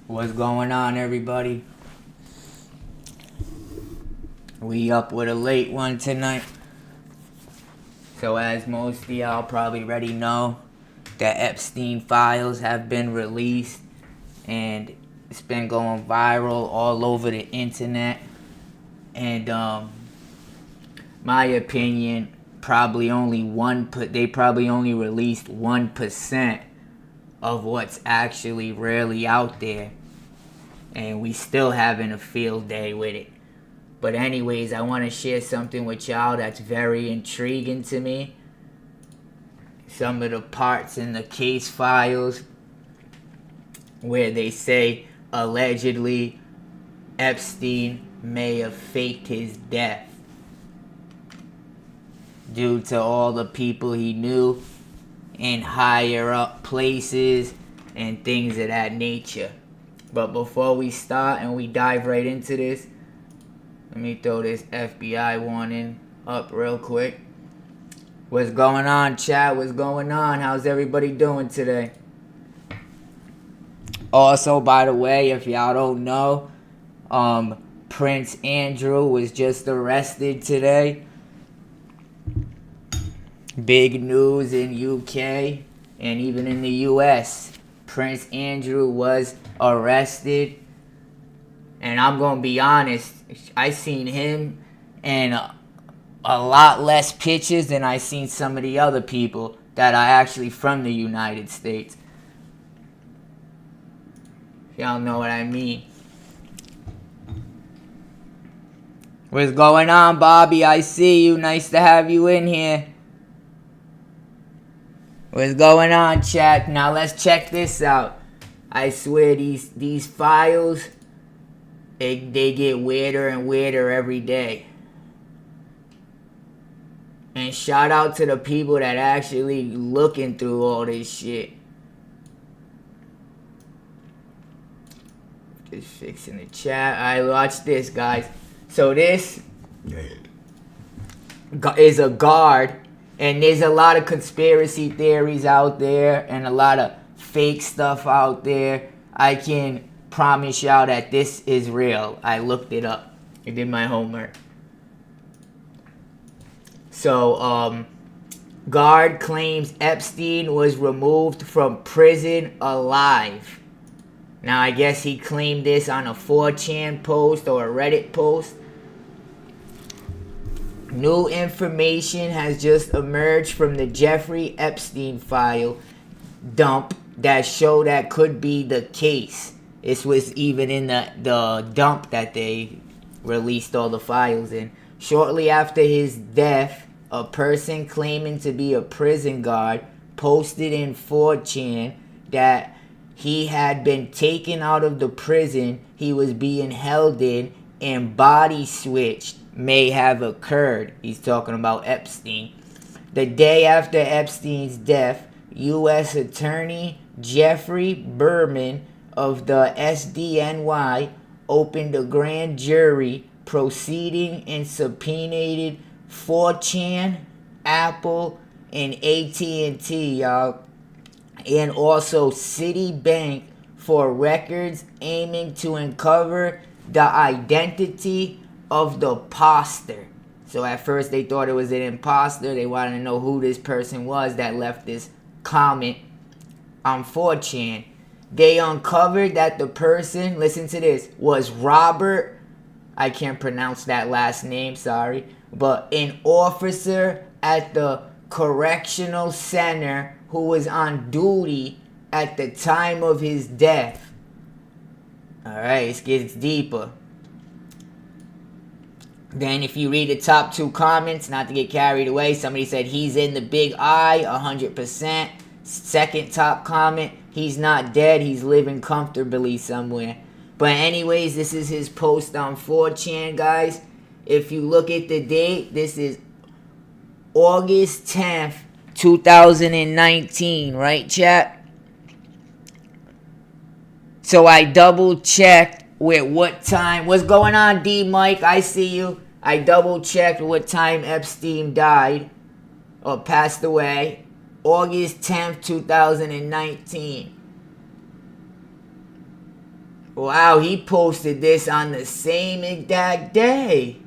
What's going on, everybody? We up with a late one tonight. So as most of y'all probably already know, the Epstein files have been released and it's been going viral all over the internet. And my opinion, they probably only released 1% of what's actually really out there. And we still having a field day with it. But anyways, I want to share something with y'all that's very intriguing to me. Some of the parts in the case files where they say allegedly Epstein may have faked his death due to all the people he knew in higher up places and things of that nature. But before we start and we dive right into this, let me throw this FBI warning up real quick. What's going on, chat? What's going on? How's everybody doing today? Also, by the way, if y'all don't know, Prince Andrew was just arrested today. Big news in UK and even in the US. Prince Andrew was arrested. And I'm going to be honest, I seen him in a lot less pictures than I seen some of the other people that are actually from the United States. Y'all know what I mean. What's going on, Bobby? I see you. Nice to have you in here. What's going on, chat? Now let's check this out. I swear these files, they get weirder and weirder every day. And shout out to the people that actually looking through all this shit. Just fixing the chat. Alright, watch this, guys. So this is a guard. And there's a lot of conspiracy theories out there and a lot of fake stuff out there. I can promise y'all that this is real. I looked it up. I did my homework. So, guard claims Epstein was removed from prison alive. Now, I guess he claimed this on a 4chan post or a Reddit post. New information has just emerged from the Jeffrey Epstein file dump that show that could be the case. This was even in the dump that they released all the files in. Shortly after his death, a person claiming to be a prison guard posted in 4chan that he had been taken out of the prison he was being held in and body switched may have occurred. He's talking about Epstein. The day after Epstein's death, U.S. Attorney Jeffrey Berman of the SDNY opened a grand jury proceeding and subpoenaed 4chan, Apple, and AT&T, y'all, and also Citibank for records aiming to uncover the identity of the imposter. So at first they thought it was an imposter. They wanted to know who this person was that left this comment on 4chan. They uncovered that the person, listen to this, was Robert, I can't pronounce that last name, sorry, but an officer at the correctional center who was on duty at the time of his death. Alright, it gets deeper. Then if you read the top two comments, not to get carried away, somebody said he's in the big eye, 100%. Second top comment, he's not dead, he's living comfortably somewhere. But anyways, this is his post on 4chan, guys. If you look at the date, this is August 10th, 2019, right, chat? So I double checked with what time. What's going on, D Mike? I see you. I double checked what time Epstein died or passed away. August 10th, 2019. Wow, he posted this on the same exact day.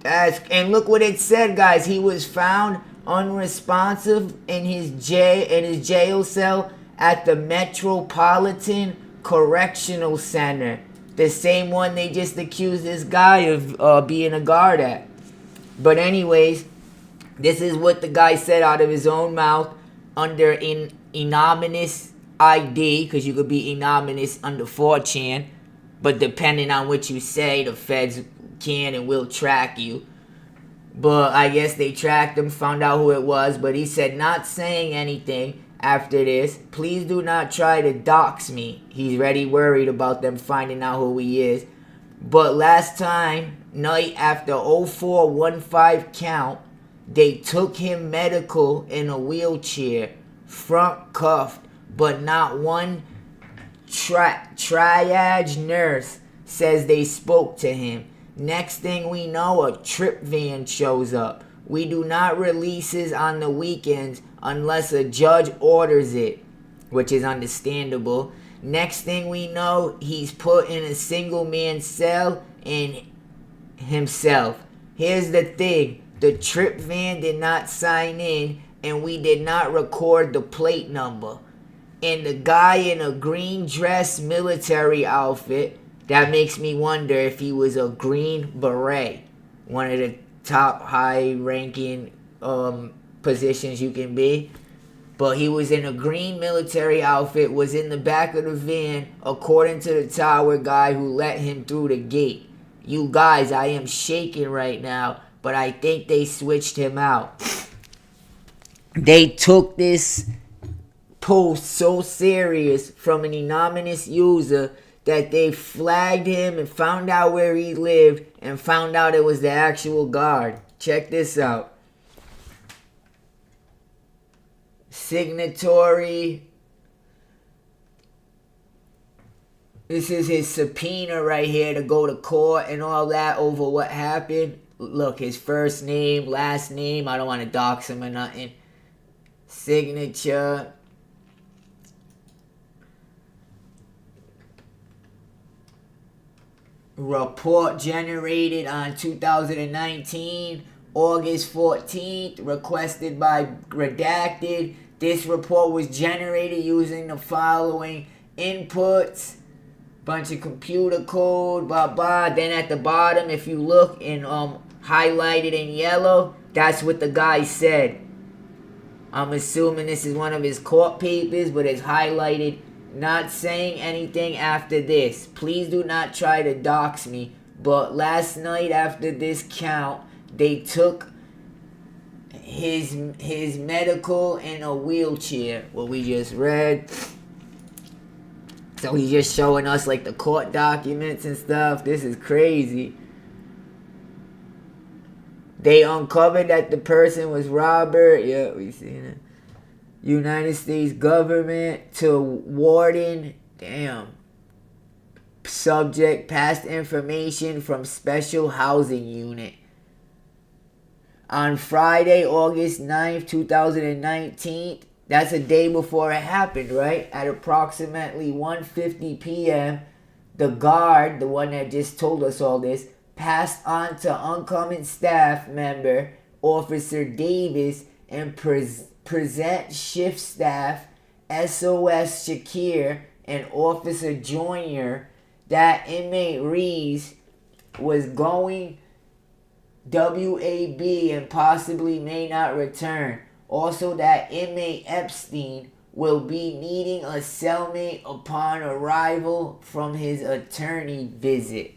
And look what it said, guys. He was found unresponsive in his jail cell at the Metropolitan Correctional Center. The same one they just accused this guy of being a guard at. But anyways, this is what the guy said out of his own mouth under anonymous ID, because you could be anonymous under 4chan. But depending on what you say, the feds can and will track you. But I guess they tracked him, found out who it was. But he said, not saying anything after this. Please do not try to dox me. He's already worried about them finding out who he is. But last time, night after 0415 count, they took him medical in a wheelchair, front cuffed, but not one triage nurse says they spoke to him. Next thing we know, a trip van shows up. We do not releases on the weekends unless a judge orders it, which is understandable. Next thing we know, he's put in a single man cell and himself. Here's the thing. The trip van did not sign in and we did not record the plate number. And the guy in a green dress military outfit, that makes me wonder if he was a Green Beret, one of the top high-ranking positions you can be. But he was in a green military outfit, was in the back of the van, according to the tower guy who let him through the gate. You guys, I am shaking right now, but I think they switched him out. They took this post so serious from an anonymous user that they flagged him and found out where he lived and found out it was the actual guard. Check this out. Signatory. This is his subpoena right here to go to court and all that over what happened. Look, his first name, last name. I don't want to dox him or nothing. Signature. Report generated on 2019, August 14th, requested by Redacted. This report was generated using the following inputs. Bunch of computer code, blah, blah. Then at the bottom, if you look in highlighted in yellow, that's what the guy said. I'm assuming this is one of his court papers, but it's highlighted. Not saying anything after this. Please do not try to dox me. But last night after this count, they took his medical in a wheelchair. What we just read. So he's just showing us like the court documents and stuff. This is crazy. They uncovered that the person was Robert. Yeah, we seen it. United States government to warden. Damn. Subject, past information from special housing unit. On Friday, August 9th, 2019, that's a day before it happened, right? At approximately 1:50 p.m., the guard, the one that just told us all this, passed on to oncoming staff member, Officer Davis, and present shift staff, SOS Shakir, and Officer Joyner, that inmate Rees was going WAB and possibly may not return. Also, that inmate Epstein will be needing a cellmate upon arrival from his attorney visit.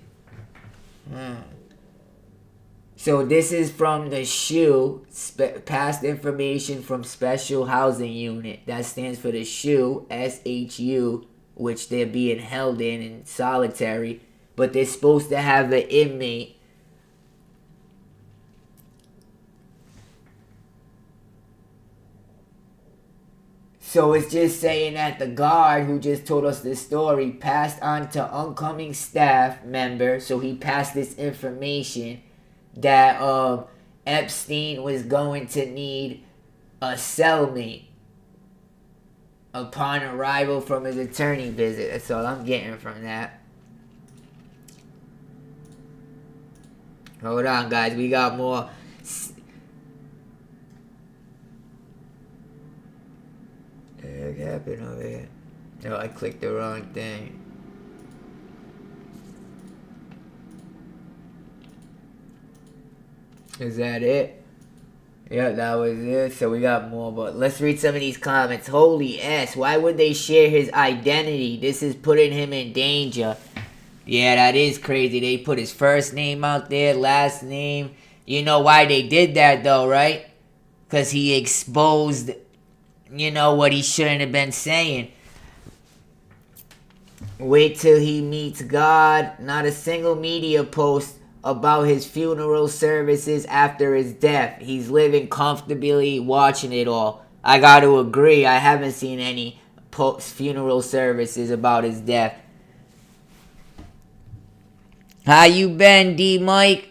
So this is from the SHU, past information from Special Housing Unit. That stands for the SHU, SHU, which they're being held in solitary. But they're supposed to have an inmate. So it's just saying that the guard who just told us this story passed on to oncoming staff member. So he passed this information that Epstein was going to need a cellmate. upon arrival from his attorney visit. That's all I'm getting from that. Hold on, guys. We got more. What happened over here? Oh, I clicked the wrong thing. Is that it? Yeah, that was it. So we got more, but let's read some of these comments. Holy S, why would they share his identity? This is putting him in danger. Yeah, that is crazy. They put his first name out there, last name. You know why they did that though, right? Because he exposed, what he shouldn't have been saying. Wait till he meets God. Not a single media post about his funeral services after his death. He's living comfortably, watching it all. I got to agree. I haven't seen any funeral services about his death. How you been, D Mike?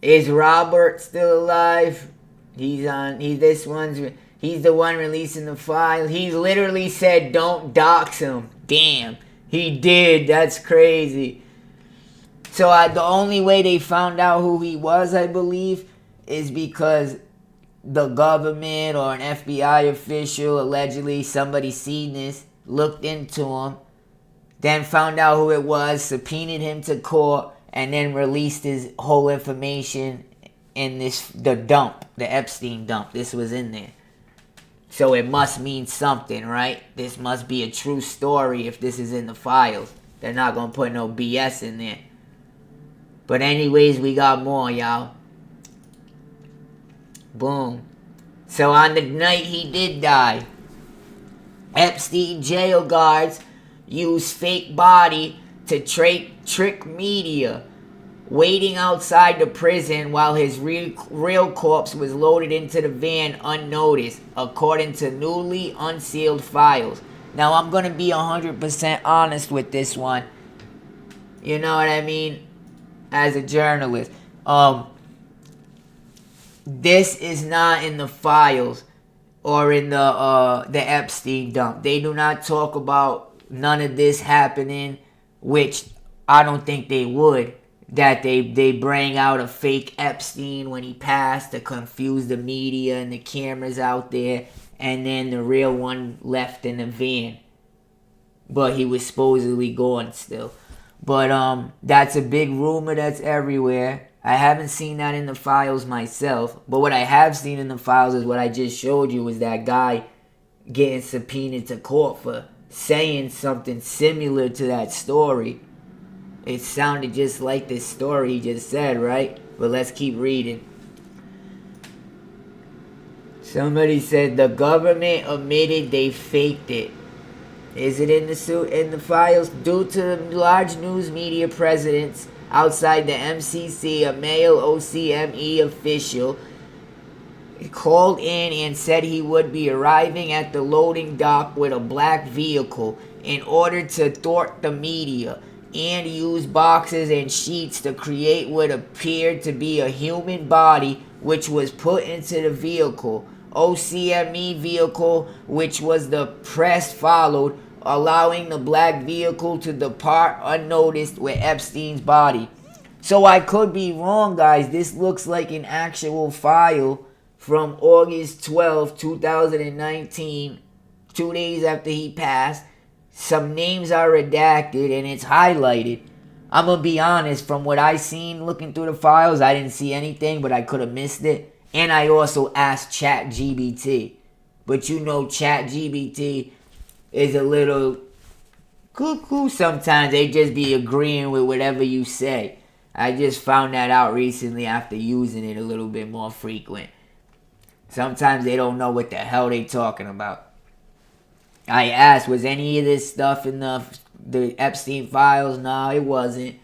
Is Robert still alive? He's the one releasing the file. He literally said don't dox him. Damn. He did. That's crazy. So the only way they found out who he was, I believe, is because the government or an FBI official, allegedly somebody seen this, looked into him, then found out who it was, subpoenaed him to court, and then released his whole information in the Epstein dump. This was in there. So it must mean something, right? This must be a true story if this is in the files. They're not going to put no BS in there. But anyways, we got more, y'all. Boom. So on the night he did die, Epstein jail guards used fake body to trick media, waiting outside the prison while his real corpse was loaded into the van unnoticed, according to newly unsealed files. Now, I'm going to be 100% honest with this one. You know what I mean? As a journalist. This is not in the files or in the Epstein dump. They do not talk about none of this happening, which I don't think they would. That they bring out a fake Epstein when he passed to confuse the media and the cameras out there, and then the real one left in the van. But he was supposedly gone still. But that's a big rumor that's everywhere. I haven't seen that in the files myself. But what I have seen in the files is what I just showed you, was that guy getting subpoenaed to court for saying something similar to that story. It sounded just like this story he just said, right? But let's keep reading. Somebody said the government admitted they faked it. Is it in the files? Due to the large news media presence outside the MCC, a male OCME official called in and said he would be arriving at the loading dock with a black vehicle in order to thwart the media and use boxes and sheets to create what appeared to be a human body, which was put into the vehicle. OCME vehicle, which was the press followed, allowing the black vehicle to depart unnoticed with Epstein's body. So I could be wrong, guys. This looks like an actual file from August 12, 2019, 2 days after he passed. Some names are redacted and it's highlighted. I'm going to be honest, from what I seen looking through the files, I didn't see anything, but I could have missed it. And I also asked ChatGPT. But you know ChatGPT is a little cuckoo sometimes. They just be agreeing with whatever you say. I just found that out recently after using it a little bit more frequent. Sometimes they don't know what the hell they talking about. I asked, was any of this stuff in the Epstein files? No, it wasn't.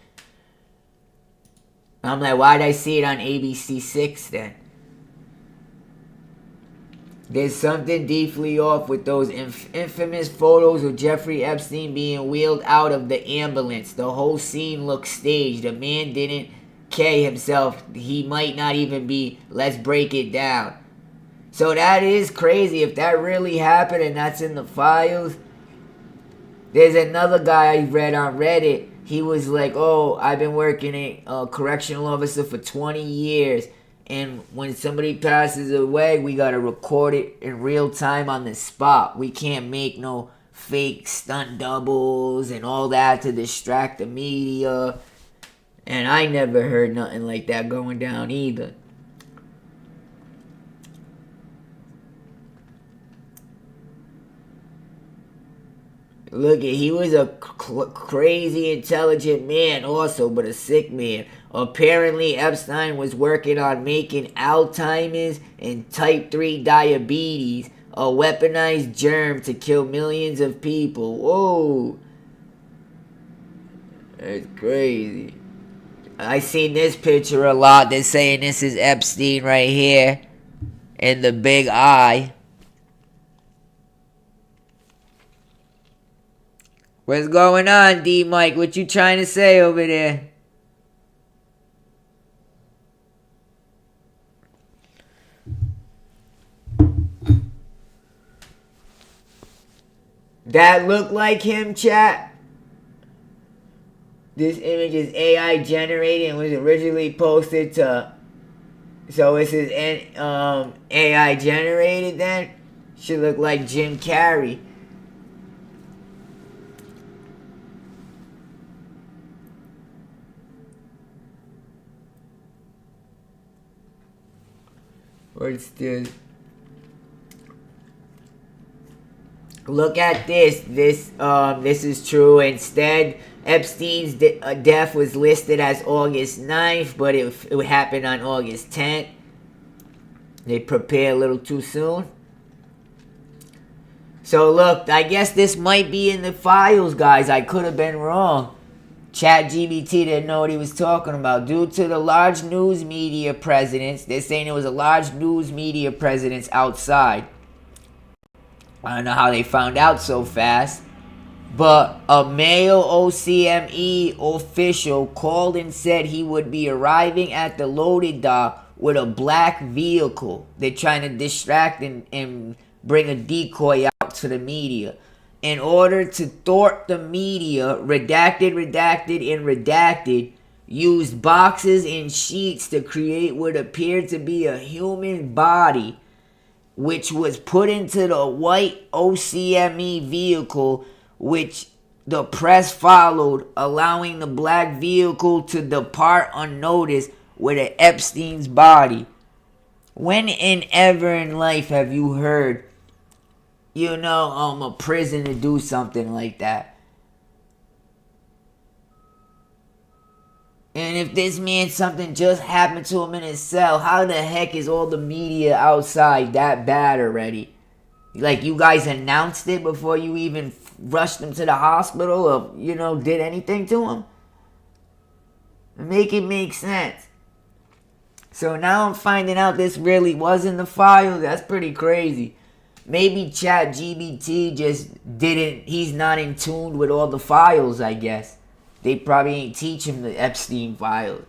I'm like, why'd I see it on ABC 6 then? There's something deeply off with those infamous photos of Jeffrey Epstein being wheeled out of the ambulance. The whole scene looks staged. The man didn't kill himself. He might not even be. Let's break it down. So that is crazy. If that really happened and that's in the files. There's another guy I read on Reddit. He was like, oh, I've been working a correctional officer for 20 years. And when somebody passes away, we got to record it in real time on the spot. We can't make no fake stunt doubles and all that to distract the media. And I never heard nothing like that going down either. Look, he was a crazy intelligent man also, but a sick man. Apparently, Epstein was working on making Alzheimer's and type 3 diabetes, a weaponized germ to kill millions of people. Whoa. That's crazy. I seen this picture a lot. They're saying this is Epstein right here. And the big eye. What's going on, D Mike? What you trying to say over there? That look like him, chat? This image is AI generated and was originally posted to... So this is AI generated then? Should look like Jim Carrey. What's this? Look at this. This is true. Instead, Epstein's death was listed as August 9th, but it happened on August 10th. They prepared a little too soon. So look, I guess this might be in the files, guys. I could have been wrong. ChatGPT didn't know what he was talking about. Due to the large news media presence, they're saying it was a large news media presence outside. I don't know how they found out so fast. But a male OCME official called and said he would be arriving at the loading dock with a black vehicle. They're trying to distract and bring a decoy out to the media. In order to thwart the media, redacted, used boxes and sheets to create what appeared to be a human body, which was put into the white OCME vehicle, which the press followed, allowing the black vehicle to depart unnoticed with an Epstein's body. When and ever in life have you heard, a prison to do something like that? And if this man, something just happened to him in his cell, how the heck is all the media outside that bad already? Like, you guys announced it before you even rushed him to the hospital or, did anything to him? Make it make sense. So now I'm finding out this really was in the file. That's pretty crazy. Maybe ChatGPT just he's not in tune with all the files, I guess. They probably ain't teach him the Epstein files.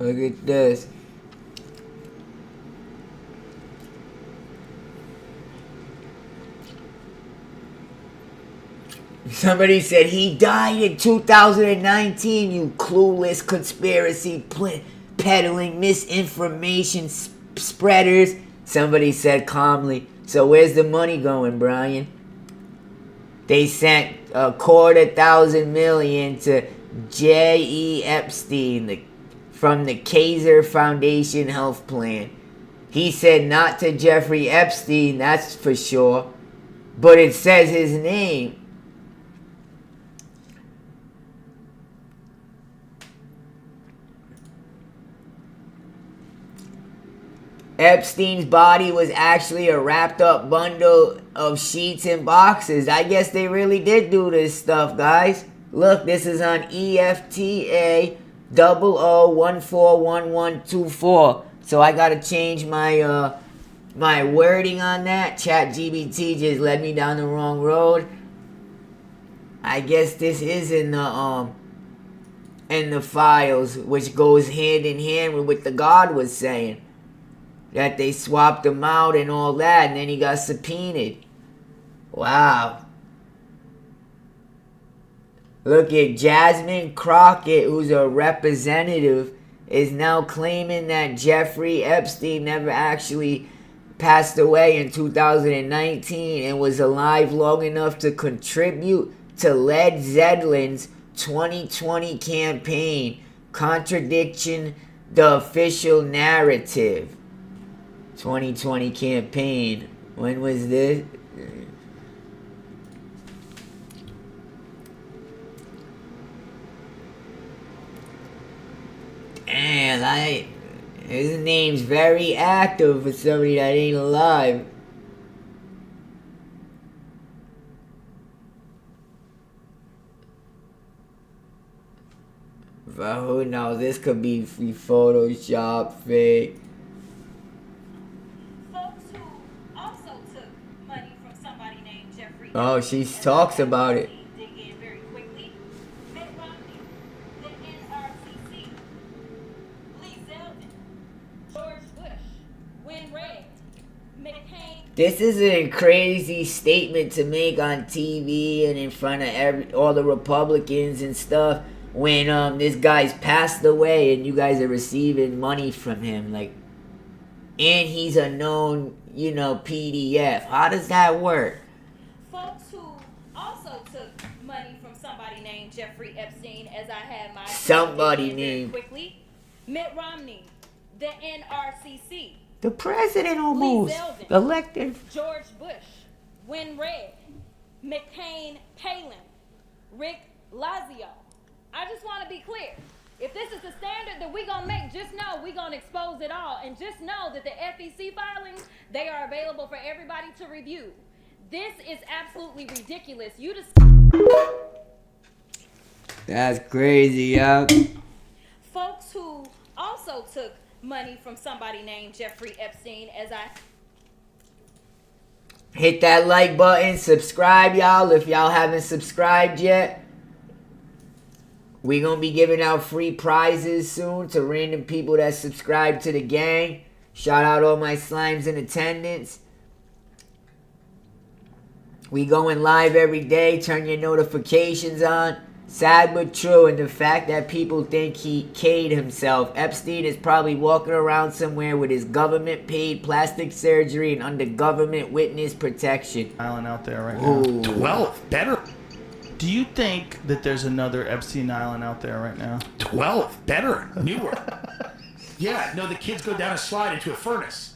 Look at this. Somebody said he died in 2019, you clueless conspiracy peddling misinformation spreaders. Somebody said calmly. So where's the money going, Brian? They sent $250,000 to J.E. Epstein from the Kaiser Foundation Health Plan. He said not to Jeffrey Epstein, that's for sure. But it says his name. Epstein's body was actually a wrapped up bundle of sheets and boxes. I guess they really did do this stuff, guys. Look, this is on EFTA 00141124. So I gotta change my my wording on that, ChatGPT just led me down the wrong road. I guess this is in the files, which goes hand in hand with what the God was saying. That they swapped him out and all that, and then he got subpoenaed. Wow. Look at Jasmine Crockett, who's a representative, is now claiming that Jeffrey Epstein never actually passed away in 2019 and was alive long enough to contribute to Led Zeppelin's 2020 campaign, contradicting the official narrative. 2020 campaign. When was this? Damn, his name's very active for somebody that ain't alive. But who knows? This could be Photoshop, fake. Folks who also took money from somebody named Jeffrey. Oh, she talks about it. Dig in very quickly. Mitt Romney, the NRCC, Lee Zeldin, George Bush, Win Red, McCain. This is a crazy statement to make on TV and in front of all the Republicans and stuff. When this guy's passed away and you guys are receiving money from him, like, and he's a known, PDF. How does that work? Folks who also took money from somebody named Jeffrey Epstein, as I had my somebody named quickly. Mitt Romney, the NRCC, the president almost Lee Zeldin, elected. George Bush, Win Red, McCain Palin, Rick Lazio. I just want to be clear. If this is the standard that we're going to make, just know we're going to expose it all. And just know that the FEC filings, they are available for everybody to review. This is absolutely ridiculous. You just... That's crazy, yo. Folks who also took money from somebody named Jeffrey Epstein, as I... Hit that like button. Subscribe, y'all, if y'all haven't subscribed yet. We're going to be giving out free prizes soon to random people that subscribe to the gang. Shout out all my slimes in attendance. We going live every day. Turn your notifications on. Sad but true, and the fact that people think he K'd himself. Epstein is probably walking around somewhere with his government-paid plastic surgery and under government witness protection. Island out there right now. Ooh. 12. Better. Do you think that there's another Epstein Island out there right now? 12. Better. Newer. Yeah, no, the kids go down a slide into a furnace.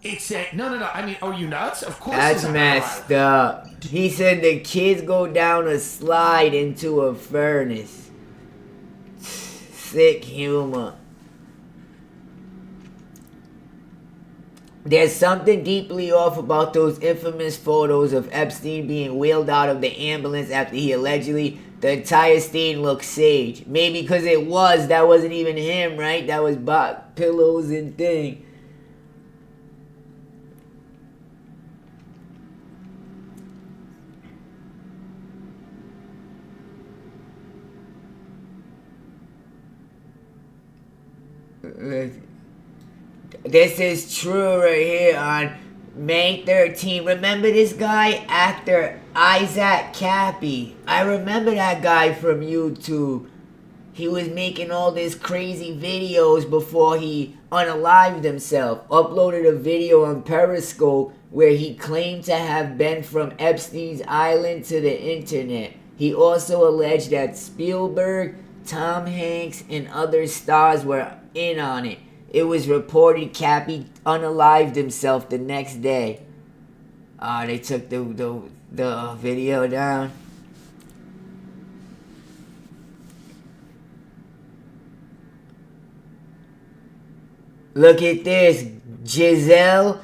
It's a... No. I mean, are you nuts? Of course. That's messed up. He said the kids go down a slide into a furnace. Sick humor. There's something deeply off about those infamous photos of Epstein being wheeled out of the ambulance after he allegedly... The entire scene looks sage. Maybe because that wasn't even him, right? That was pillows and thing. This is true right here on May 13th. Remember this guy, actor Isaac Cappy? I remember that guy from YouTube. He was making all these crazy videos before he unalived himself. Uploaded a video on Periscope where he claimed to have been from Epstein's Island to the internet. He also alleged that Spielberg, Tom Hanks, and other stars were in on it. It was reported Cappy unalived himself the next day. They took the video down. Look at this. Giselle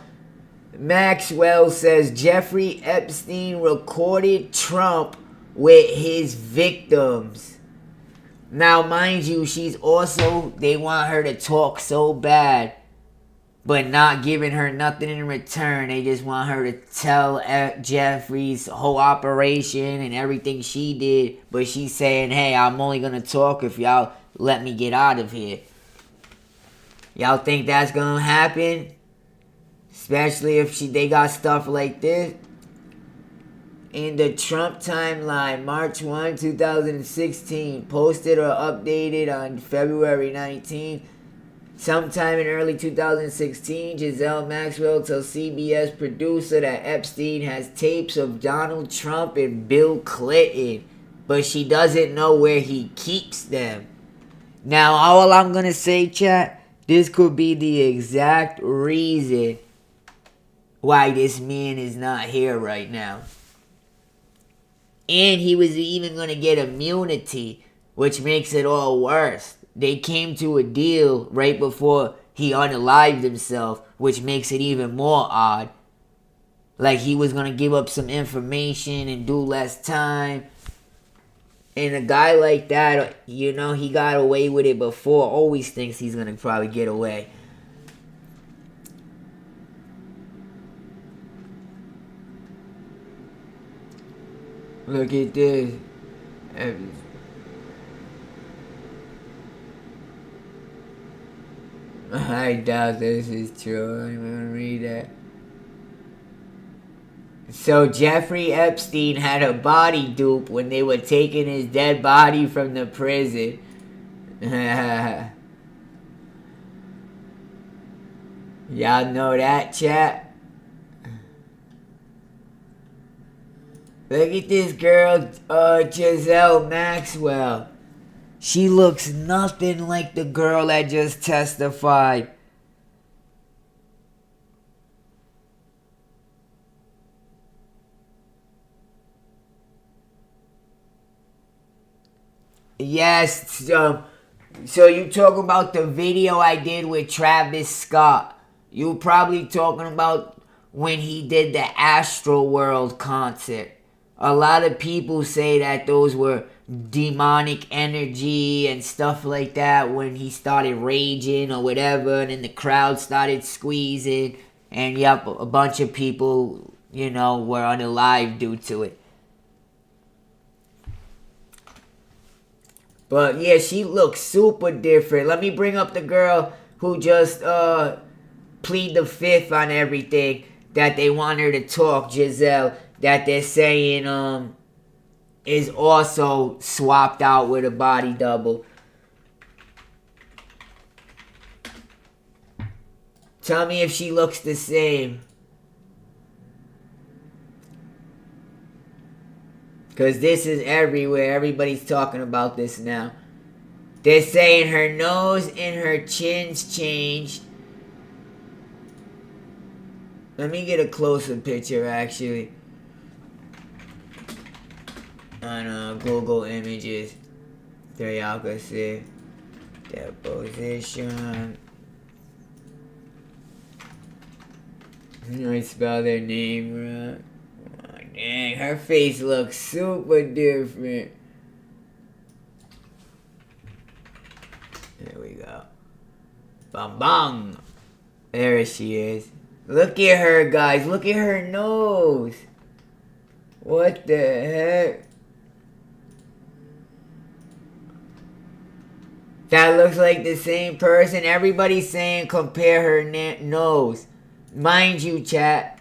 Maxwell says Jeffrey Epstein recorded Trump with his victims. Now, mind you, they want her to talk so bad but not giving her nothing in return. They just want her to tell Jeffrey's whole operation and everything she did. But she's saying, hey, I'm only going to talk if y'all let me get out of here. Y'all think that's going to happen? Especially if they got stuff like this. In the Trump timeline, March 1, 2016, posted or updated on February 19. Sometime in early 2016, Giselle Maxwell tells CBS producer that Epstein has tapes of Donald Trump and Bill Clinton, but she doesn't know where he keeps them. Now, all I'm going to say, chat, this could be the exact reason why this man is not here right now. And he was even going to get immunity, which makes it all worse. They came to a deal right before he unalived himself, which makes it even more odd. Like he was going to give up some information and do less time. And a guy like that, you know, he got away with it before. Always thinks he's going to probably get away. Look at this. I doubt this is true. I'm gonna read that. So Jeffrey Epstein had a body dupe when they were taking his dead body from the prison. Y'all know that, chat? Look at this girl, Giselle Maxwell. She looks nothing like the girl that just testified. Yes, so you talking about the video I did with Travis Scott. You probably talking about when he did the Astro World concert. A lot of people say that those were demonic energy and stuff like that when he started raging or whatever, and then the crowd started squeezing, and yep, a bunch of people, you know, were unalive due to it. But yeah, she looks super different. Let me bring up the girl who just plead the fifth on everything that they want her to talk, Giselle, that they're saying is also swapped out with a body double. Tell me if she looks the same. Because this is everywhere. Everybody's talking about this now. They're saying her nose and her chin's changed. Let me get a closer picture, actually. On Google Images. There y'all can see. Deposition. I spell their name right. Oh, dang, her face looks super different. There we go. Bang bang. There she is. Look at her, guys. Look at her nose. What the heck? That looks like the same person. Everybody's saying compare her nose. Mind you, chat,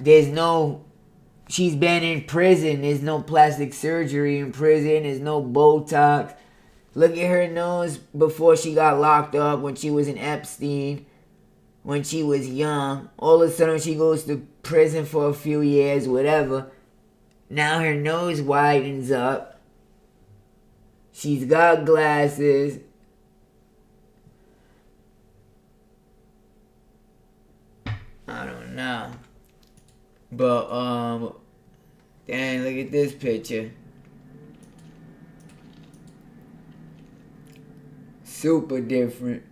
she's been in prison. There's no plastic surgery in prison. There's no Botox. Look at her nose before she got locked up when she was in Epstein. When she was young. All of a sudden she goes to prison for a few years, whatever. Now her nose widens up. She's got glasses. I don't know. But, dang, look at this picture. Super different.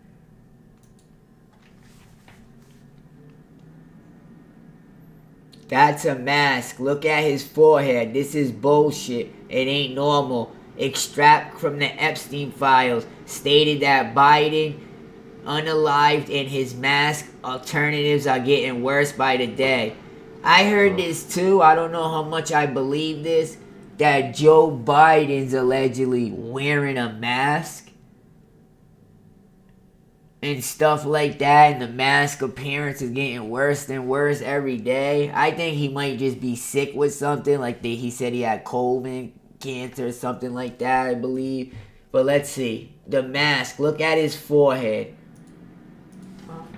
That's a mask. Look at his forehead. This is bullshit. It ain't normal. Extract from the Epstein files stated that Biden unalived, and his mask alternatives are getting worse by the day. I heard this too. I don't know how much I believe this. That Joe Biden's allegedly wearing a mask and stuff like that, and the mask appearance is getting worse and worse every day. I think he might just be sick with something, like he said he had colon cancer or something like that, I believe. But let's see. The mask, look at his forehead.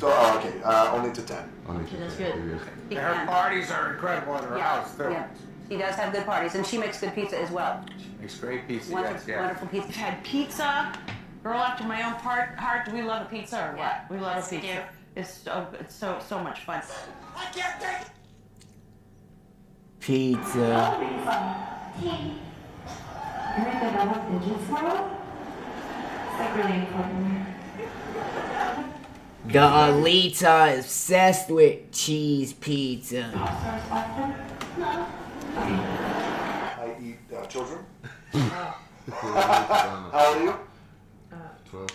Okay, only to 10. Okay, that's good. Her parties are incredible at her house, too. Yeah, she does have good parties, and she makes good pizza as well. Makes great pizza, Wonderful, yes, wonderful pizza. We've had pizza, girl after my own heart. Do we love a pizza or what? Yeah. We love Yes, a we pizza. It's so much fun. I can't take it. Pizza. Can I get double digits for you? It's like really important. The elites are obsessed with cheese pizza. I eat children. How old are you? 12.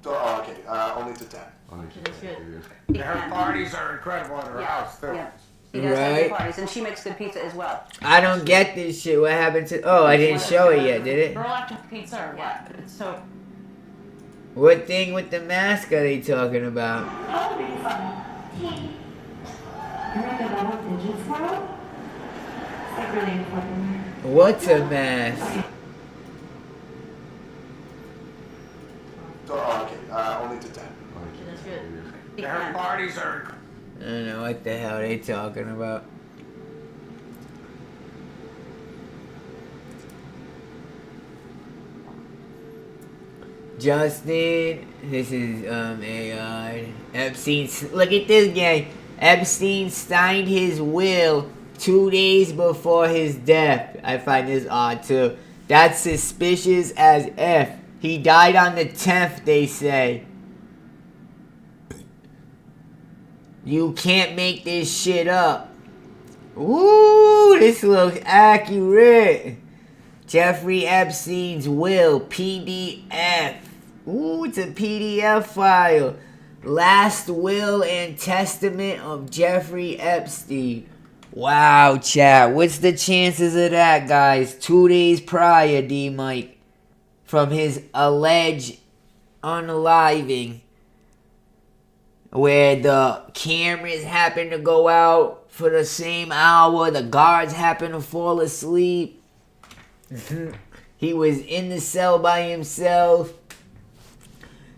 Okay, only to 10. Okay, that's good. Her parties are incredible at her house, too. Yeah, she does have Right. good parties, and she makes good pizza as well. I don't get this shit. What happened to... Oh, I didn't show it yet, did it? Girl after pizza or what? It's so. What thing with the mask are they talking about? Can I get double digits for you? It's like really important. What's a mask? Okay, only to 10. Okay, that's good. Her parties are I don't know what the hell they talking about. Justin, this is AI. Epstein, look at this gang. Epstein signed his will 2 days before his death. I find this odd too. That's suspicious as F. He died on the 10th, they say. You can't make this shit up. Ooh, this looks accurate. Jeffrey Epstein's will, PDF. Ooh, it's a PDF file. Last will and testament of Jeffrey Epstein. Wow, chat. What's the chances of that, guys? 2 days prior, D-Mike, from his alleged unaliving, where the cameras happen to go out for the same hour, the guards happen to fall asleep. He was in the cell by himself.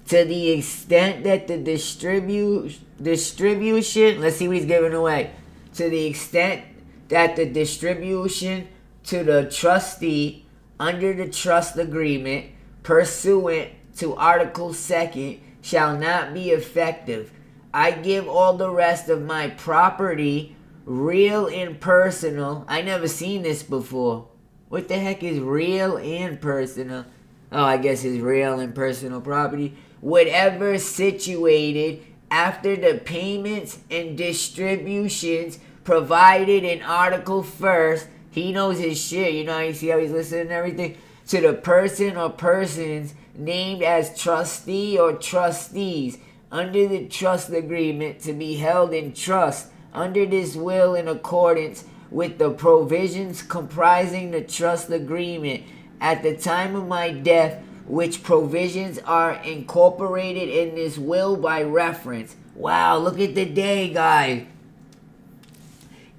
To the extent that the distribution, let's see what he's giving away. To the extent that the distribution to the trustee under the trust agreement pursuant to Article 2nd shall not be effective. I give all the rest of my property, real and personal. I never seen this before. What the heck is real and personal? Oh, I guess it's real and personal property. Whatever situated after the payments and distributions provided in Article 1st. He knows his shit. You know, you see how he's listening and everything? To the person or persons named as trustee or trustees under the trust agreement to be held in trust under this will in accordance with the provisions comprising the trust agreement at the time of my death, which provisions are incorporated in this will by reference. Wow, look at the day, guys.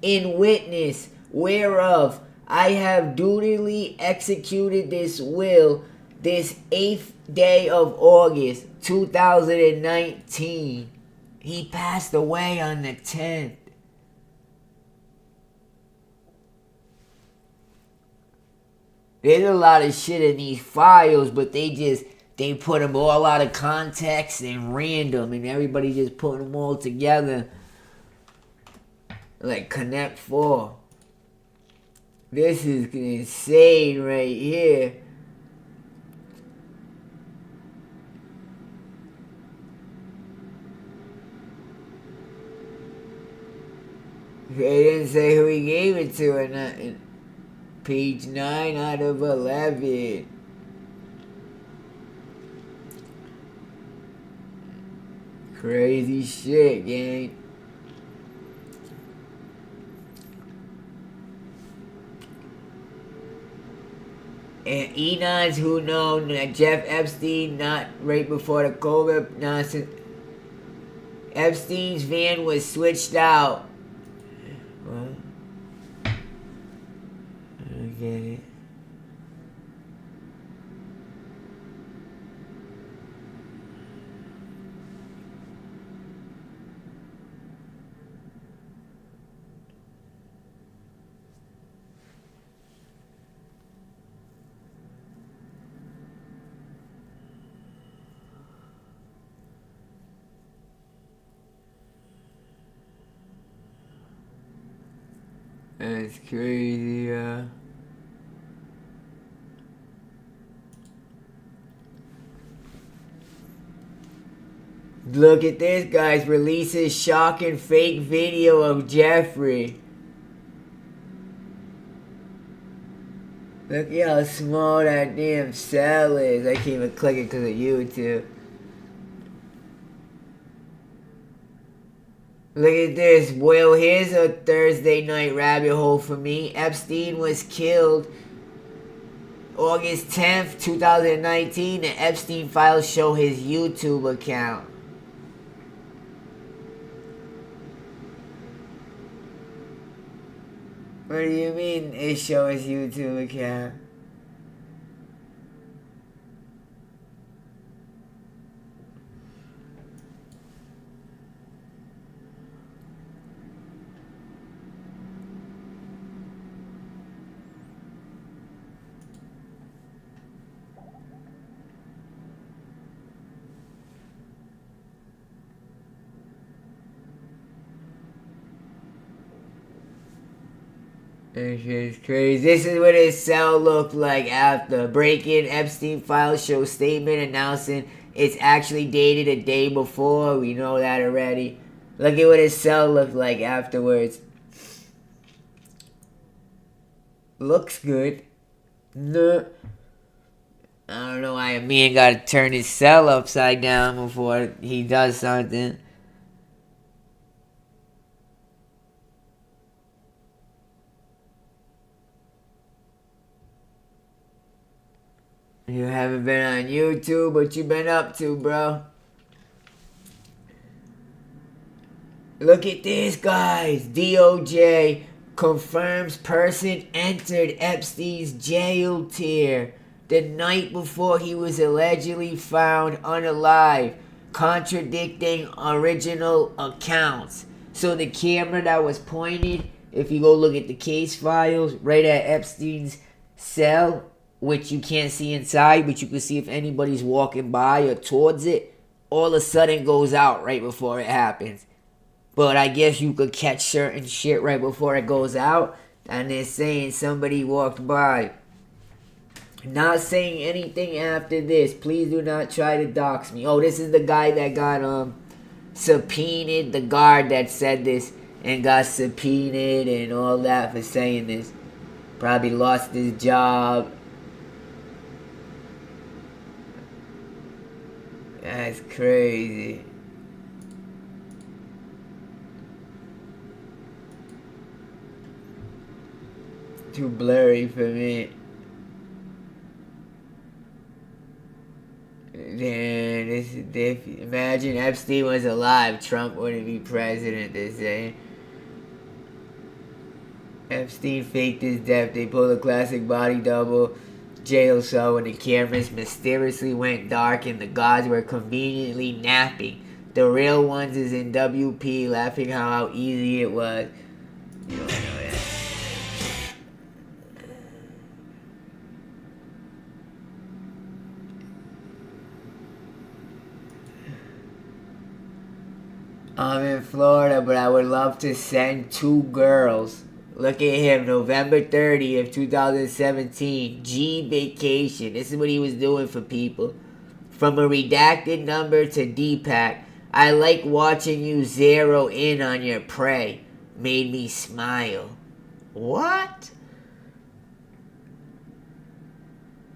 In witness whereof I have dutifully executed this will this 8th day of August 2019. He passed away on the 10th. There's a lot of shit in these files, but they put them all out of context and random, and everybody just putting them all together. Like Connect 4. This is insane right here. They didn't say who he gave it to or nothing. Page 9 out of 11. Crazy shit, gang. And Enons who know that Jeff Epstein, not right before the COVID nonsense, Epstein's van was switched out. What? I don't get it. That's crazy, Look at this, guys. Releases shocking fake video of Jeffrey. Look at how small that damn cell is. I can't even click it because of YouTube. Look at this. Well, here's a Thursday night rabbit hole for me. Epstein was killed August 10th, 2019. The Epstein files show his YouTube account. What do you mean it show his YouTube account? This is crazy. This is what his cell looked like after. Breaking Epstein file shows statement announcing it's actually dated a day before. We know that already. Look at what his cell looked like afterwards. Looks good. No. I don't know why a man gotta turn his cell upside down before he does something. You haven't been on YouTube. What you been up to, bro? Look at this, guys. DOJ confirms person entered Epstein's jail tier the night before he was allegedly found unalive, contradicting original accounts. So the camera that was pointed, if you go look at the case files, right at Epstein's cell, which you can't see inside, but you can see if anybody's walking by or towards it, all of a sudden goes out right before it happens. But I guess you could catch certain shit right before it goes out, and they're saying somebody walked by. Not saying anything after this. Please do not try to dox me. Oh, this is the guy that got subpoenaed, the guard that said this, and got subpoenaed and all that for saying this. Probably lost his job. That's crazy. Too blurry for me. Man, this is different. Imagine Epstein was alive, Trump wouldn't be president, they say. Epstein faked his death. They pulled a classic body double jail cell when the cameras mysteriously went dark and the guards were conveniently napping. The real ones is in WP, laughing how easy it was. You don't know that. I'm in Florida, but I would love to send 2 girls. Look at him, November 30th, 2017. G vacation. This is what he was doing for people. From a redacted number to Deepak. I like watching you zero in on your prey. Made me smile. What?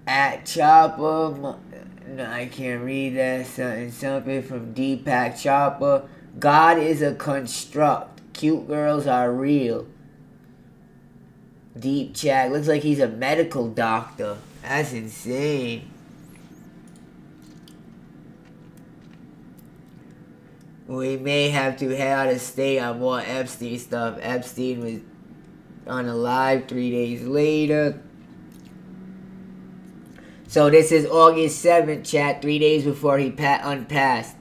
At Chopper. No, I can't read that. Something from Deepak Chopra. God is a construct. Cute girls are real. Deep chat. Looks like he's a medical doctor. That's insane. We may have to head out of state on more Epstein stuff. Epstein was unalive 3 days later. So this is August 7th, chat, 3 days before he unpassed.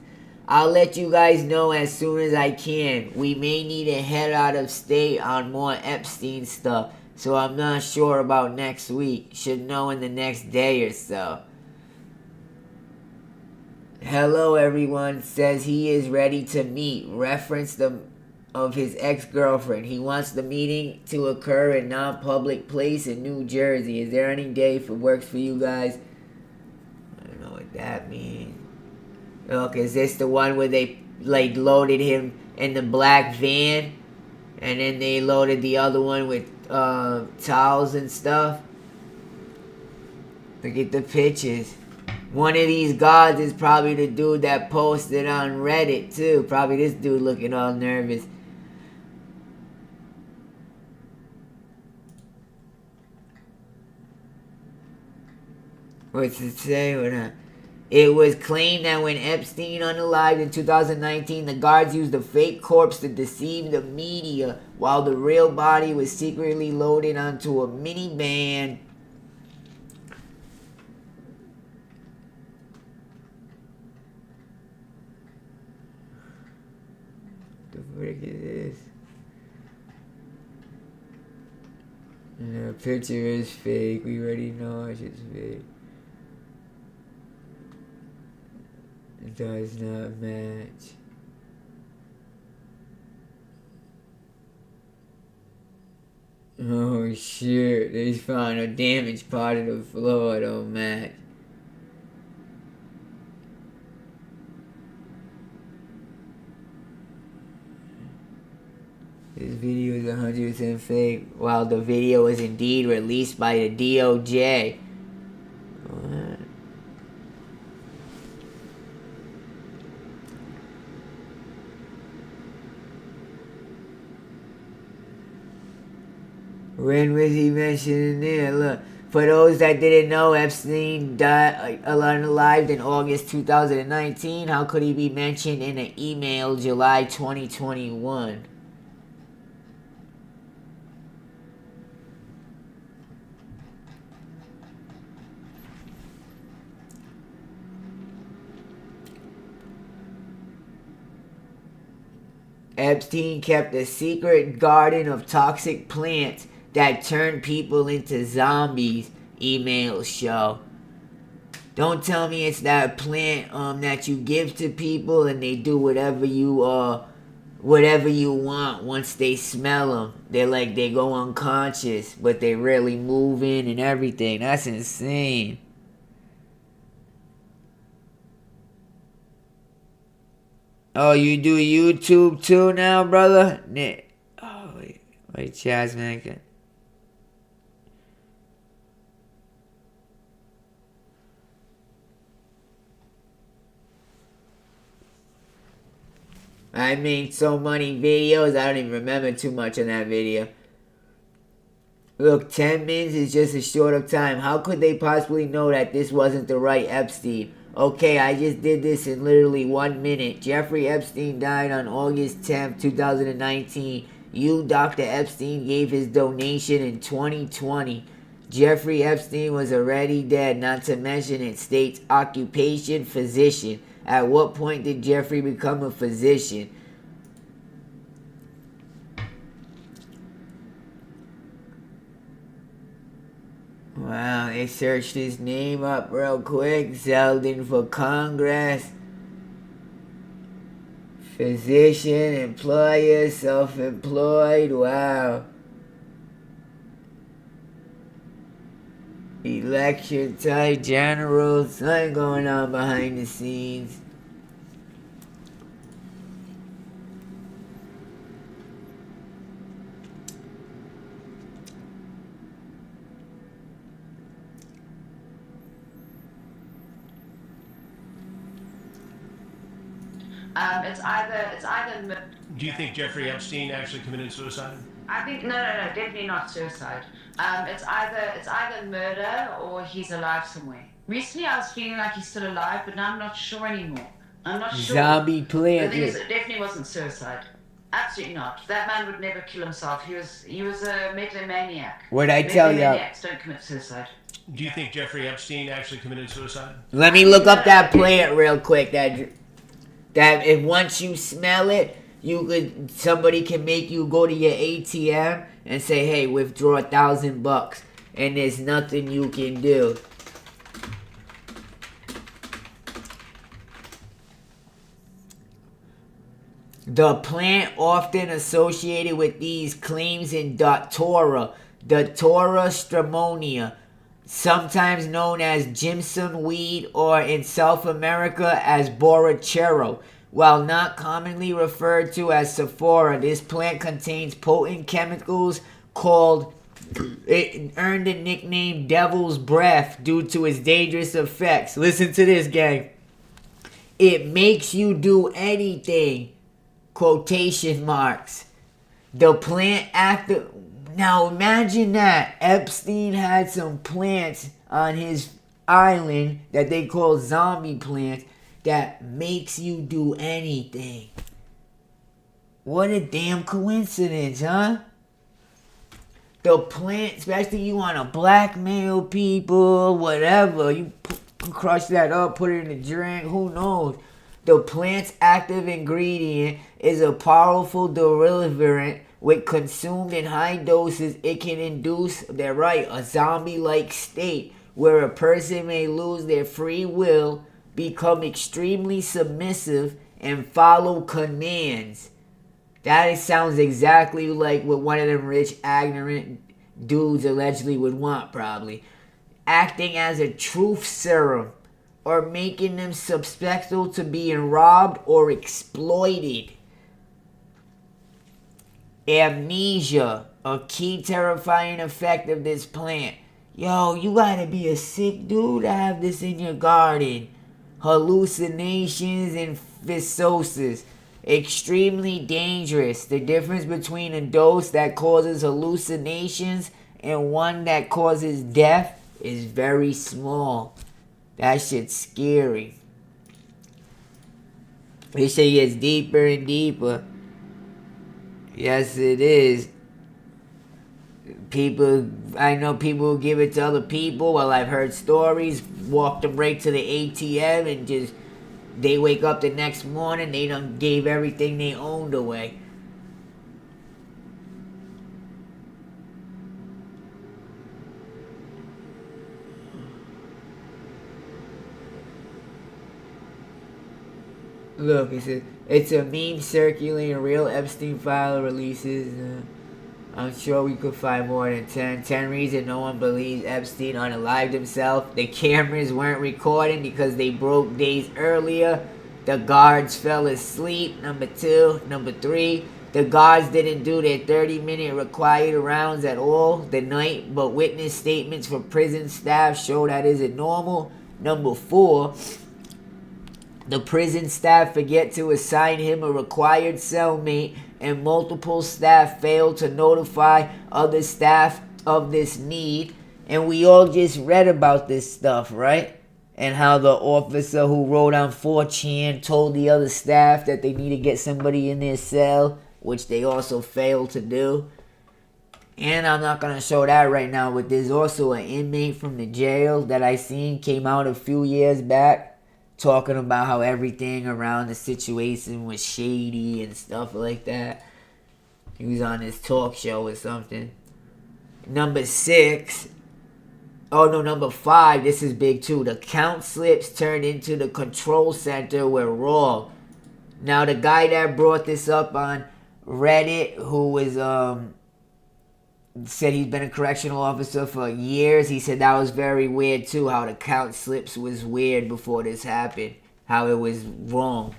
I'll let you guys know as soon as I can. We may need to head out of state on more Epstein stuff. So I'm not sure about next week. Should know in the next day or so. Hello everyone. Says he is ready to meet. Reference of his ex-girlfriend. He wants the meeting to occur in non-public place in New Jersey. Is there any day if it works for you guys? I don't know what that means. Look, is this the one where they like loaded him in the black van and then they loaded the other one with towels and stuff? Look at the pictures. One of these gods is probably the dude that posted on Reddit too. Probably this dude looking all nervous. What's it say? It was claimed that when Epstein unalived in 2019, the guards used a fake corpse to deceive the media while the real body was secretly loaded onto a minivan. The frick is this? The picture is fake. We already know it's fake. It does not match. Oh shit, they found a damaged part of the floor. It don't match. This video is 100% fake, while the video is indeed released by the DOJ. What? When was he mentioned there? Look, for those that didn't know, Epstein died unalived in August 2019. How could he be mentioned in an email July 2021? Epstein kept a secret garden of toxic plants that turned people into zombies, emails show. Don't tell me it's that plant that you give to people and they do whatever you want once they smell them. They go unconscious, but they really move in and everything. That's insane. Oh, you do YouTube too now, brother? Oh, wait, Chaz, man. I made so many videos, I don't even remember too much on that video. Look, 10 minutes is just a short of time. How could they possibly know that this wasn't the right Epstein? Okay, I just did this in literally 1 minute. Jeffrey Epstein died on August 10th, 2019. You, Dr. Epstein, gave his donation in 2020. Jeffrey Epstein was already dead, not to mention it states occupation, physician. At what point did Jeffrey become a physician? Wow, they searched his name up real quick. Zeldin for Congress. Physician, employer, self-employed. Wow. Election type, general. Something going on behind the scenes. It's either. Do you think Jeffrey Epstein actually committed suicide? I think no, definitely not suicide. It's either murder or he's alive somewhere. Recently, I was feeling like he's still alive, but now I'm not sure anymore. I'm not sure. Zombie The plant. thing is, it definitely wasn't suicide. Absolutely not. That man would never kill himself. He was a megalomaniac. What'd I tell ya? Megalomaniacs don't commit suicide. Do you think Jeffrey Epstein actually committed suicide? Let me look up that plant real quick. That if once you smell it, somebody can make you go to your ATM and say, hey, withdraw $1,000, and there's nothing you can do. The plant often associated with these claims in Datura stramonia, sometimes known as Jimson weed, or in South America as borrachero. While not commonly referred to as Sephora, this plant contains potent chemicals called, it earned the nickname Devil's Breath due to its dangerous effects. Listen to this, gang. It makes you do anything. Quotation marks. The plant active. Now imagine that Epstein had some plants on his island that they call zombie plants that makes you do anything. What a damn coincidence, huh? The plant, especially you want to blackmail people, whatever. You crush that up, put it in a drink, who knows? The plant's active ingredient is a powerful deliverant. When consumed in high doses, it can induce, they're right, a zombie-like state where a person may lose their free will, become extremely submissive, and follow commands. That sounds exactly like what one of them rich, ignorant dudes allegedly would want, probably. Acting as a truth serum, or making them susceptible to being robbed or exploited. Amnesia, a key terrifying effect of this plant. Yo, you gotta be a sick dude to have this in your garden. Hallucinations and physosis. Extremely dangerous. The difference between a dose that causes hallucinations and one that causes death is very small. That shit's scary. This shit gets deeper and deeper. Yes, it is. I know people who give it to other people. Well, I've heard stories. Walk them right to the ATM and just, they wake up the next morning, they done gave everything they owned away. Look, it says, it's a meme circulating, real Epstein file releases. I'm sure we could find more than 10. 10 reasons no one believes Epstein unalived himself. The cameras weren't recording because they broke days earlier. The guards fell asleep. Number 2. Number 3. The guards didn't do their 30-minute required rounds at all the night, but witness statements from prison staff show that isn't normal. Number 4. The prison staff forget to assign him a required cellmate, and multiple staff fail to notify other staff of this need. And we all just read about this stuff, right? And how the officer who wrote on 4chan told the other staff that they need to get somebody in their cell, which they also failed to do. And I'm not going to show that right now, but there's also an inmate from the jail that I seen came out a few years back, talking about how everything around the situation was shady and stuff like that. He was on his talk show or something. Number 5, this is big too. The count slips turned into the control center were wrong. Now the guy that brought this up on Reddit, who was said he's been a correctional officer for years. He said that was very weird too, how the count slips was weird before this happened. How it was wrong.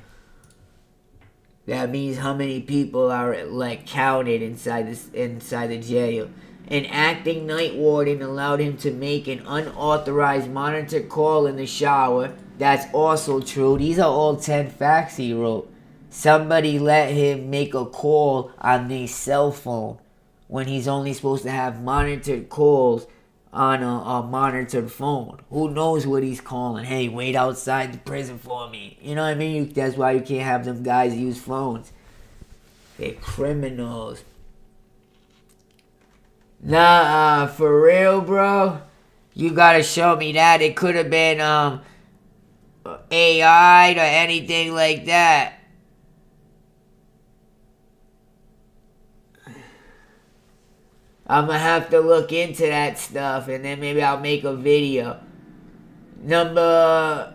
That means how many people are like counted inside the jail. An acting night warden allowed him to make an unauthorized monitor call in the shower. That's also true. These are all 10 facts he wrote. Somebody let him make a call on the cell phone when he's only supposed to have monitored calls on a monitored phone. Who knows what he's calling? Hey, wait outside the prison for me. You know what I mean? That's why you can't have them guys use phones. They're criminals. Nah, for real, bro. You gotta show me that. It could have been AI or anything like that. I'm gonna have to look into that stuff and then maybe I'll make a video. Number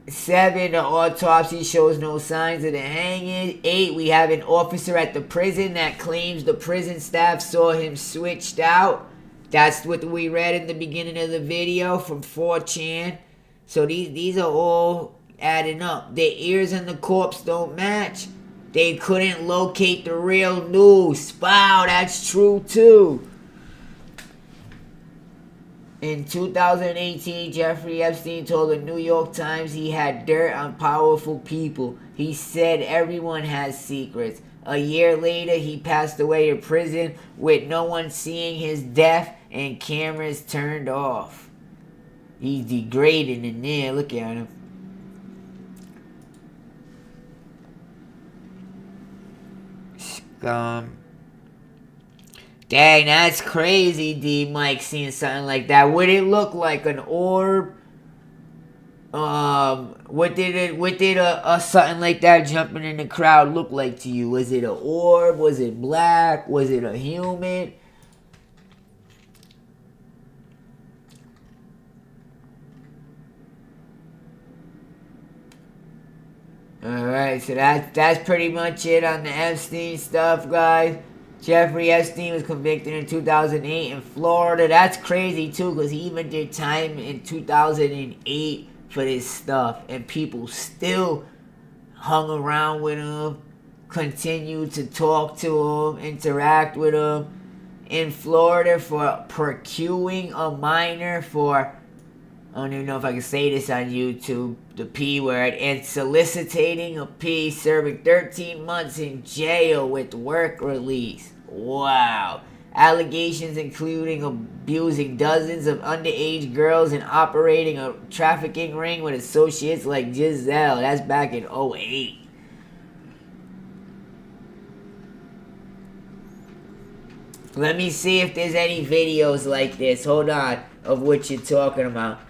7, the autopsy shows no signs of the hanging. 8, we have an officer at the prison that claims the prison staff saw him switched out. That's what we read in the beginning of the video from 4chan. So these are all adding up. The ears and the corpse don't match. They couldn't locate the real news. Wow, that's true too. In 2018, Jeffrey Epstein told the New York Times he had dirt on powerful people. He said everyone has secrets. A year later, he passed away in prison with no one seeing his death and cameras turned off. He's degrading in there. Look at him. Dang, that's crazy, D Mike, seeing something like that. Would it look like an orb? What did a something like that jumping in the crowd look like to you? Was it an orb? Was it black? Was it a human? Alright, so that's pretty much it on the Epstein stuff, guys. Jeffrey Epstein was convicted in 2008 in Florida. That's crazy, too, because he even did time in 2008 for this stuff. And people still hung around with him, continued to talk to him, interact with him. In Florida for procuring a minor for, I don't even know if I can say this on YouTube, the P word, and soliciting a P, serving 13 months in jail with work release. Wow. Allegations including abusing dozens of underage girls and operating a trafficking ring with associates like Giselle. That's back in 2008. Let me see if there's any videos like this. Hold on. Of what you're talking about.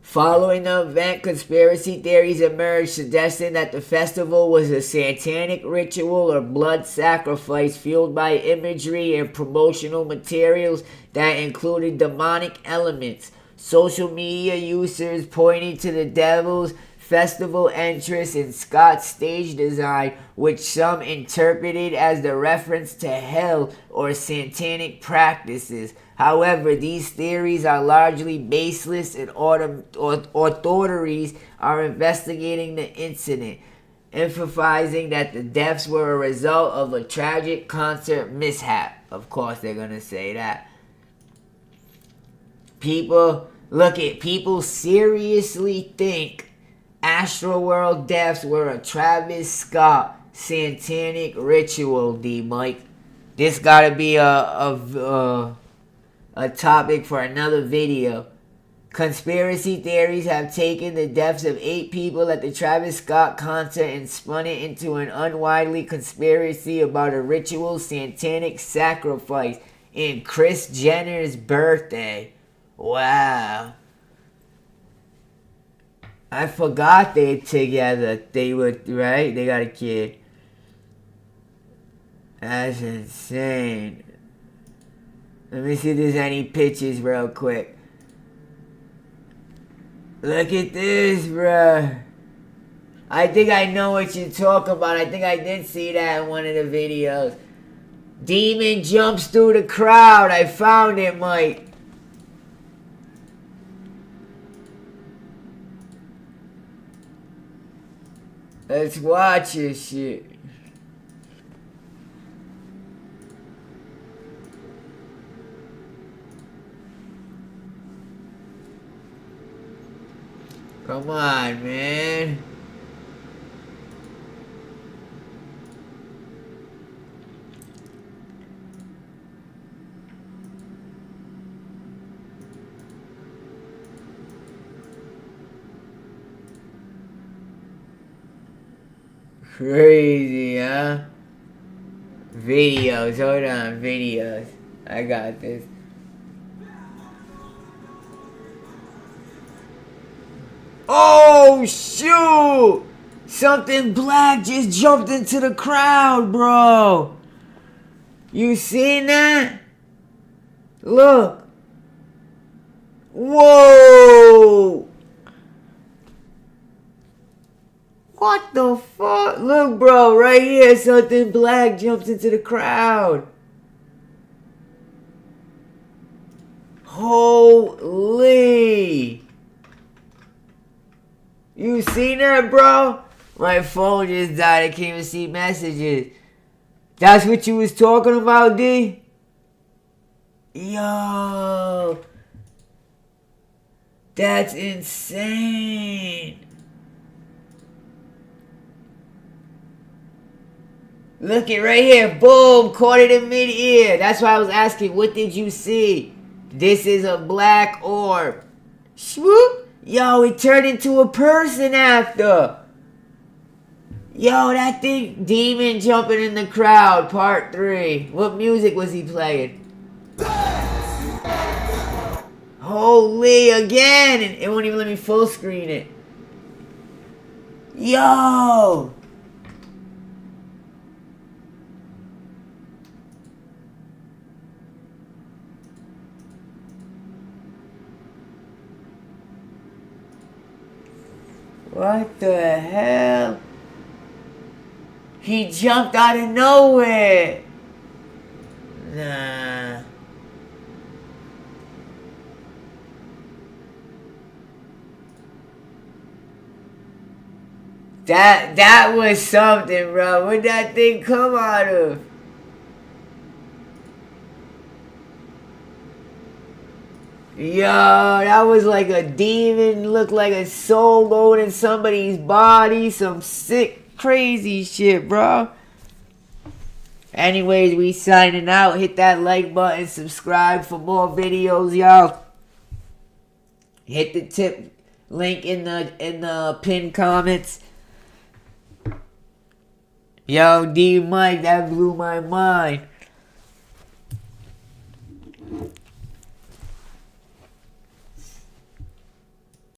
Following the event, conspiracy theories emerged suggesting that the festival was a satanic ritual or blood sacrifice fueled by imagery and promotional materials that included demonic elements. Social media users pointed to the devil's festival entrance in Scott's stage design, which some interpreted as the reference to hell or satanic practices. However, these theories are largely baseless and authorities are investigating the incident, emphasizing that the deaths were a result of a tragic concert mishap. Of course, they're going to say that. People seriously think Astroworld deaths were a Travis Scott satanic ritual, D Mike. This gotta be a topic for another video. Conspiracy theories have taken the deaths of 8 people at the Travis Scott concert and spun it into an unwidely conspiracy about a ritual satanic sacrifice in Kris Jenner's birthday. Wow. I forgot they're together. They were, right? They got a kid. That's insane. Let me see if there's any pictures real quick. Look at this, bruh. I think I know what you're talking about. I think I did see that in one of the videos. Demon jumps through the crowd. I found it, Mike. Let's watch this shit. Come on, man. Crazy, huh? Videos, hold on, videos. I got this. Oh, shoot! Something black just jumped into the crowd, bro. You seen that? Look. Whoa! What the fuck? Look, bro, right here, something black jumps into the crowd. Holy! You seen that, bro? My phone just died. I can't even see messages. That's what you was talking about, D? Yo. That's insane. Look it right here. Boom. Caught it in mid-ear. That's why I was asking, what did you see? This is a black orb. Swoop. Yo, it turned into a person after. Yo, that thing, demon jumping in the crowd, part 3. What music was he playing? Holy, again. And it won't even let me full screen it. Yo. What the hell? He jumped out of nowhere. Nah. That was something, bro. Where'd that thing come out of? Yo, that was like a demon, looked like a soul going in somebody's body. Some sick, crazy shit, bro. Anyways, we signing out. Hit that like button, subscribe for more videos, y'all. Hit the tip link in the pinned comments. Yo, D Mike, that blew my mind.